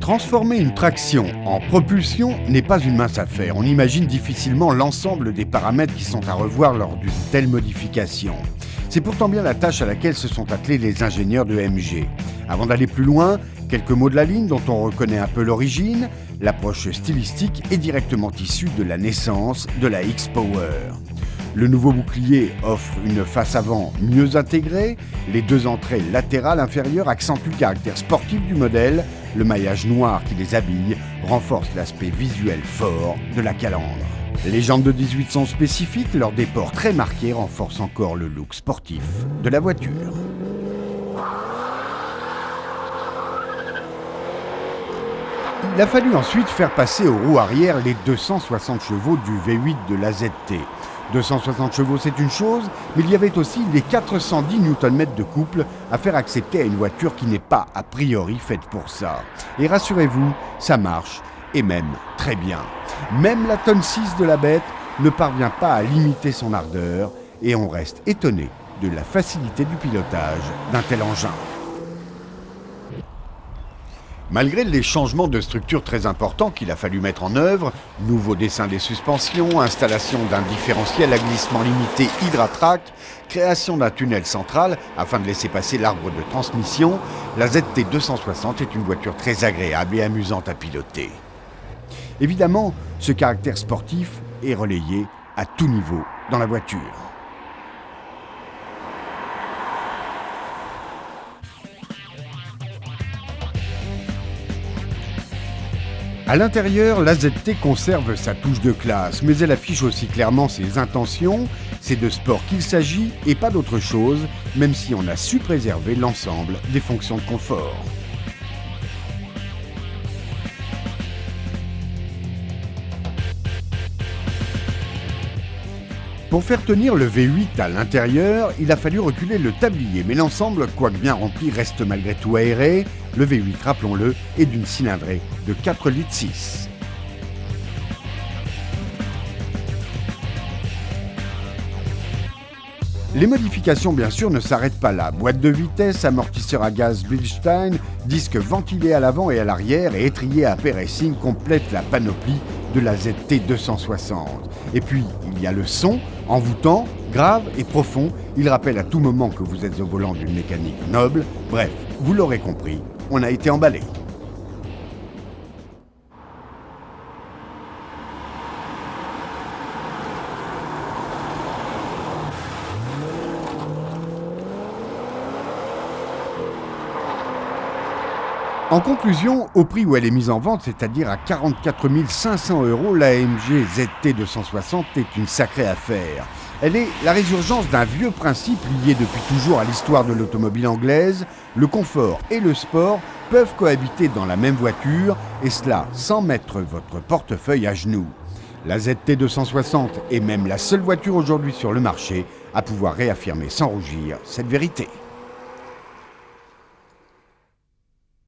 Transformer une traction en propulsion n'est pas une mince affaire. On imagine difficilement l'ensemble des paramètres qui sont à revoir lors d'une telle modification. C'est pourtant bien la tâche à laquelle se sont attelés les ingénieurs de MG. Avant d'aller plus loin, quelques mots de la ligne dont on reconnaît un peu l'origine. L'approche stylistique est directement issue de la naissance de la X-Power. Le nouveau bouclier offre une face avant mieux intégrée. Les deux entrées latérales inférieures accentuent le caractère sportif du modèle. Le maillage noir qui les habille renforce l'aspect visuel fort de la calandre. Les jantes de 18 sont spécifiques, leur déport très marqué renforce encore le look sportif de la voiture. Il a fallu ensuite faire passer aux roues arrière les 260 chevaux du V8 de la ZT. 260 chevaux, c'est une chose, mais il y avait aussi les 410 Nm de couple à faire accepter à une voiture qui n'est pas a priori faite pour ça. Et rassurez-vous, ça marche, et même très bien. Même la tonne 6 de la bête ne parvient pas à limiter son ardeur, et on reste étonné de la facilité du pilotage d'un tel engin. Malgré les changements de structure très importants qu'il a fallu mettre en œuvre, nouveau dessin des suspensions, installation d'un différentiel à glissement limité Hydratrack, création d'un tunnel central afin de laisser passer l'arbre de transmission, la ZT 260 est une voiture très agréable et amusante à piloter. Évidemment, ce caractère sportif est relayé à tout niveau dans la voiture. À l'intérieur, la ZT conserve sa touche de classe, mais elle affiche aussi clairement ses intentions. C'est de sport qu'il s'agit et pas d'autre chose, même si on a su préserver l'ensemble des fonctions de confort. Pour faire tenir le V8 à l'intérieur, il a fallu reculer le tablier, mais l'ensemble, quoique bien rempli, reste malgré tout aéré. Le V8, rappelons-le, est d'une cylindrée de 4,6 litres. Les modifications, bien sûr, ne s'arrêtent pas là. Boîte de vitesse, amortisseur à gaz Bilstein, disque ventilé à l'avant et à l'arrière et étrier à P-Racing complètent la panoplie de la ZT 260. Et puis, il y a le son, envoûtant, grave et profond. Il rappelle à tout moment que vous êtes au volant d'une mécanique noble. Bref, vous l'aurez compris, on a été emballé. En conclusion, au prix où elle est mise en vente, c'est-à-dire à 44 500 €, la AMG ZT 260 est une sacrée affaire. Elle est la résurgence d'un vieux principe lié depuis toujours à l'histoire de l'automobile anglaise. Le confort et le sport peuvent cohabiter dans la même voiture, et cela sans mettre votre portefeuille à genoux. La ZT 260 est même la seule voiture aujourd'hui sur le marché à pouvoir réaffirmer sans rougir cette vérité.